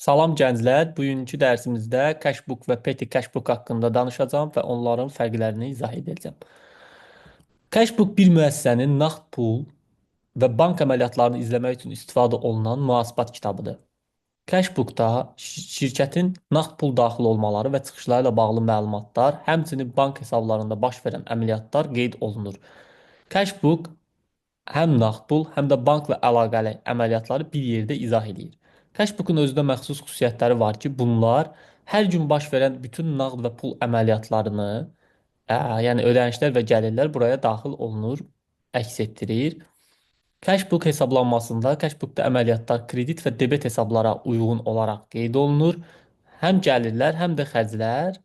Salam gənclər, bugünkü dərsimizdə cashbook və petty cashbook haqqında danışacağam və onların fərqlərini izah edəcəm. Cashbook bir müəssisənin nağd pul və bank əməliyyatlarını izləmək üçün istifadə olunan mühasibat kitabıdır. Cashbookda şirkətin nağd pul daxil olmaları və çıxışları ilə bağlı məlumatlar, həmçinin bank hesablarında baş verən əməliyyatlar qeyd olunur. Cashbook həm nağd pul, həm də bankla əlaqəli əməliyyatları bir yerdə izah edir. Cashbookun özünə məxsus xüsusiyyətləri var ki, bunlar hər gün baş verən bütün nağd və pul əməliyyatlarını, yəni ödənişlər və gəlirlər buraya daxil olunur, əks etdirir. Cashbook hesablanmasında cashbookda əməliyyatlar kredit və debet hesablara uyğun olaraq qeyd olunur. Həm gəlirlər, həm də xərclər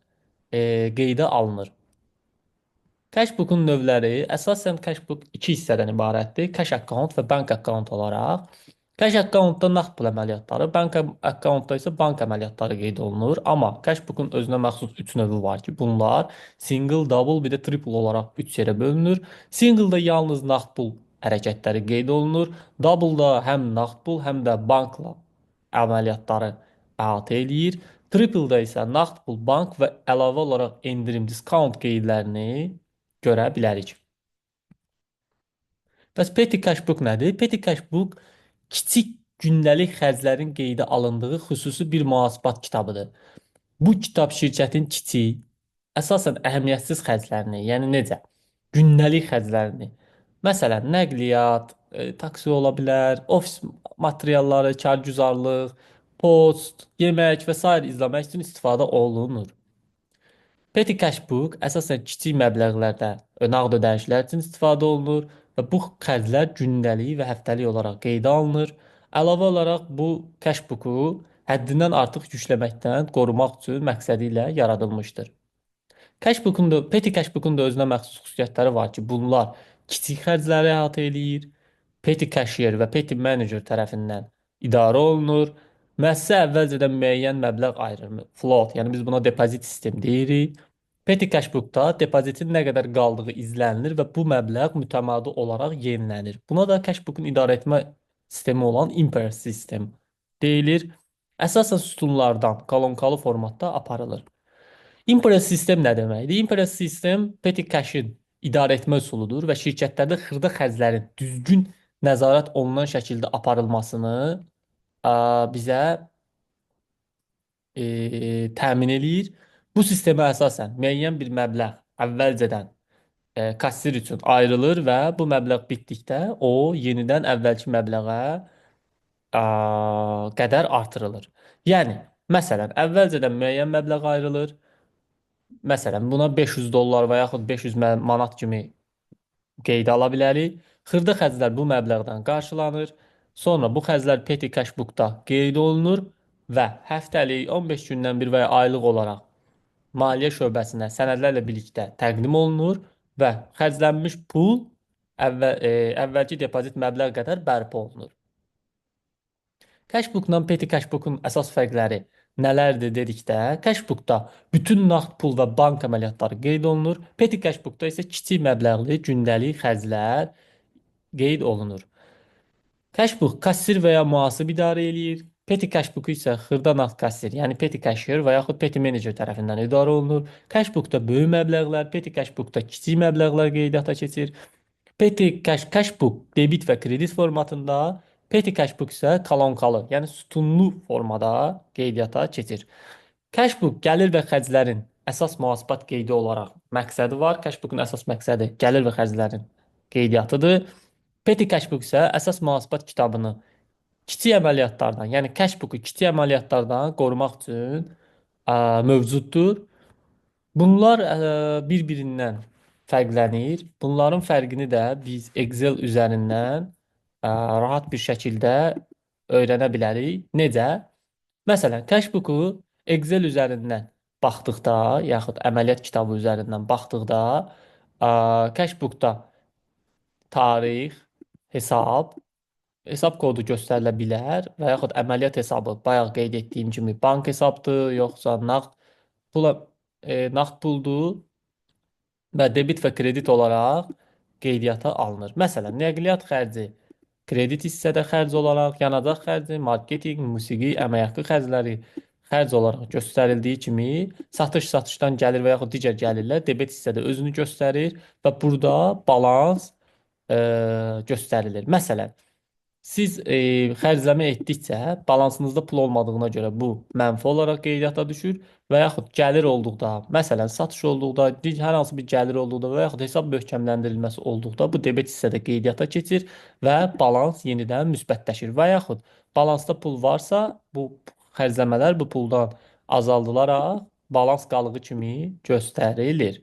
qeydə alınır. Cashbook'un növləri əsasən cashbook iki hissədən ibarətdir. Cash account və bank account olaraq. Cash accountda nağd pul əməliyyatları, bank accountda isə bank əməliyyatları qeyd olunur. Amma cashbook'un özünə məxsus 3 növü var ki, bunlar single, double, bir də triple olaraq 3 yerə bölünür. Single'da yalnız nağd pul hərəkətləri qeyd olunur. Double'da həm nağd pul, həm də bankla əməliyyatları əhatə eləyir. Triple'da isə nağd pul, bank və əlavə olaraq endirim, discount qeydlərini görə bilərik. Bəs petty cashbook nədir? Petty cashbook kiçik gündəlik xərclərin qeydə alındığı xüsusi bir mühasibat kitabıdır. Bu kitab şirkətin kiçik, əsasən əhəmiyyətsiz xərclərini, yəni necə? Gündəlik xərclərini, məsələn, nəqliyyat, taksi ola bilər, ofis materialları, kargüzarlıq, post, yemək və s. izləmək üçün istifadə olunur. Petty cashbook əsasən kiçik məbləğlərdə nağd ödənişlər üçün istifadə olunur və bu xərclər gündəlik və həftəlik olaraq qeydə alınır. Əlavə olaraq bu cashbooku həddindən artıq yükləməkdən qorumaq üçün məqsədi ilə yaradılmışdır. Petty cashbook'un da özünə məxsus xüsusiyyətləri var ki, bunlar kiçik xərcləri əhatə eləyir, petty cashier və petty manager tərəfindən idarə olunur. Müəssisə əvvəlcədən müəyyən məbləğ ayırır, float, yəni biz buna depozit sistemi deyirik. Petty cashbookda depozitin nə qədər qaldığı izlənilir və bu məbləğ mütəmadi olaraq yenilənir. Buna da cashbookun idarə etmə sistemi olan impress sistem deyilir. Əsasən sütunlardan kolonkalı formatda aparılır. Impress sistem nə deməkdir? Impress sistem petty cash-in idarə etmə üsuludur və şirkətlərdə xırda xərclərin düzgün nəzarət olunan şəkildə aparılmasını bizə təmin eləyir. Bu sistemə əsasən müəyyən bir məbləğ əvvəlcədən kassir üçün ayrılır və bu məbləğ bitdikdə o yenidən əvvəlki məbləğə qədər artırılır. Yəni, məsələn, əvvəlcədən müəyyən məbləğ ayrılır. Məsələn, buna 500 dollar və yaxud 500 manat kimi qeydə ala bilərik. Xırda xərclər bu məbləğdən qarşılanır. Sonra bu xərclər petty cashbookda qeyd olunur və həftəlik, 15 gündən bir və ya aylıq olaraq maliyyə şöbəsinə sənədlərlə birlikdə təqdim olunur və xərclənmiş pul əvvəlki depozit məbləğ qədər bərpa olunur. Cashbookla petty cashbookun əsas fərqləri nələrdir dedikdə, cashbookda bütün nağd pul və bank əməliyyatları qeyd olunur. Petty cashbookda isə kiçik məbləğli gündəlik xərclər qeyd olunur. Cashbook kassir və ya mühasib idarə eləyir. Petty cashbook isə xırda nağd kassir, yəni petty cashier və yaxud petty manager tərəfindən idarə olunur. Cashbookda böyük məbləğlər, petty cashbookda kiçik məbləğlər qeydiyyata keçir. Petty cashbook debit və kredit formatında, petty cashbook isə kolonkalı, yəni sütunlu formada qeydiyyata keçir. Cashbook gəlir və xərclərin əsas mühasibat qeydi olaraq məqsədi var. Cashbookun əsas məqsədi gəlir və xərclərin qeydiyyatıdır. Petty cashbook isə əsas mühasibat kitabını kiçik əməliyyatlardan, yəni cashbooku kiçik əməliyyatlardan qorumaq üçün mövcuddur. Bunlar bir-birindən fərqlənir. Bunların fərqini də biz Excel üzərindən rahat bir şəkildə öyrənə bilərik. Necə? Məsələn, cashbooku Excel üzərindən baxdıqda, yaxud əməliyyat kitabı üzərindən baxdıqda, cashbookda tarix, hesab kodu göstərilə bilər və yaxud əməliyyat hesabı bayaq qeyd etdiyim kimi bank hesabdır, yoxsa nağd puldur və debit və kredit olaraq qeydiyyata alınır. Məsələn, nəqliyyat xərci kredit hissədə xərc olaraq, yanacaq xərci, marketinq, musiqi, əmək haqqı xərcləri xərc olaraq göstərildiyi kimi, satışdan gəlir və yaxud digər gəlirlər debet hissədə özünü göstərir və burada balans göstərilir. Məsələn, siz xərcləmə etdikcə balansınızda pul olmadığına görə bu mənfi olaraq qeydiyyata düşür və yaxud gəlir olduqda, məsələn, satış olduqda, hər hansı bir gəlir olduqda və yaxud hesab möhkəmləndirilməsi olduqda bu debet hissədə qeydiyyata keçir və balans yenidən müsbətləşir və yaxud balansda pul varsa, bu xərcləmələr bu puldan azaldılaraq balans qalığı kimi göstərilir.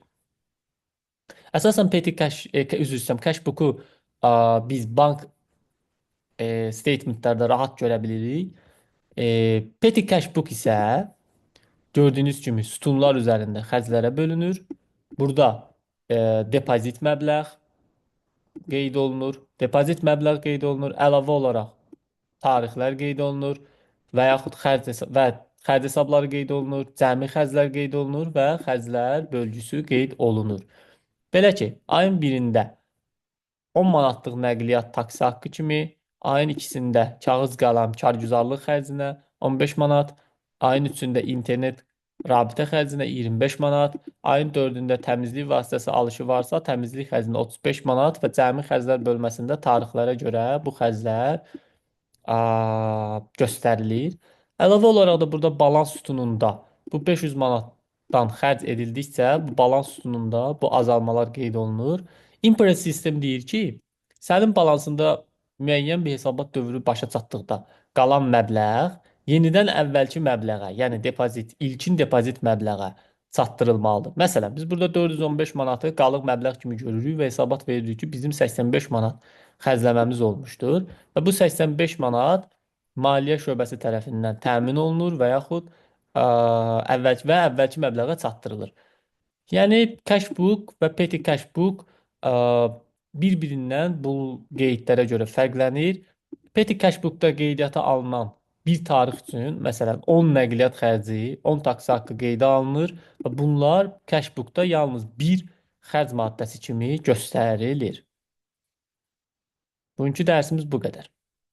Əsasən Petty Cash, üzr istəyirəm, Cashbook-u biz bank statementlərdə rahat görə bilirik. Petty Cashbook isə gördüyünüz kimi sütunlar üzərində xərclərə bölünür. Burada depozit məbləğ qeyd olunur. Depozit məbləğ qeyd olunur. Əlavə olaraq tarixlər qeyd olunur və yaxud xərc hesabları qeyd olunur, cəmi xərclər qeyd olunur və xərclər bölgüsü qeyd olunur. Belə ki, ayın 1-də 10 manatlıq nəqliyyat taksi haqqı kimi, ayın 2-sində kağız qələm kargüzarlıq xərcinə 15 manat, ayın 3-də internet rabitə xərcinə 25 manat, ayın 4-də təmizlik vasitəsi alışı varsa təmizlik xərcinə 35 manat və cəmi xərclər bölməsində tarixlərə görə bu xərclər göstərilir. Əlavə olaraq da burada balans sütununda bu 500 manatdan xərc edildikcə bu balans sütununda bu azalmalar qeyd olunur. Impress sistem deyir ki, sənin balansında müəyyən bir hesabat dövrü başa çatdıqda qalan məbləğ yenidən əvvəlki məbləğə, yəni ilkin depozit məbləğə çatdırılmalıdır. Məsələn, biz burada 415 manatı qalıq məbləğ kimi görürük və hesabat veririk ki, bizim 85 manat xərcləməmiz olmuşdur və bu 85 manat maliyyə şöbəsi tərəfindən təmin olunur və yaxud əvvəlki məbləğə çatdırılır. Yəni Cashbook və Petty Cashbook bir-birindən bu qeydlərə görə fərqlənir. Petty Cashbookda qeydiyyata alınan bir tarix üçün, məsələn, 10 nəqliyyat xərci, 10 taksi haqqı qeydə alınır və bunlar Cashbookda yalnız bir xərc maddəsi kimi göstərilir. Bugünkü dərsimiz bu qədər.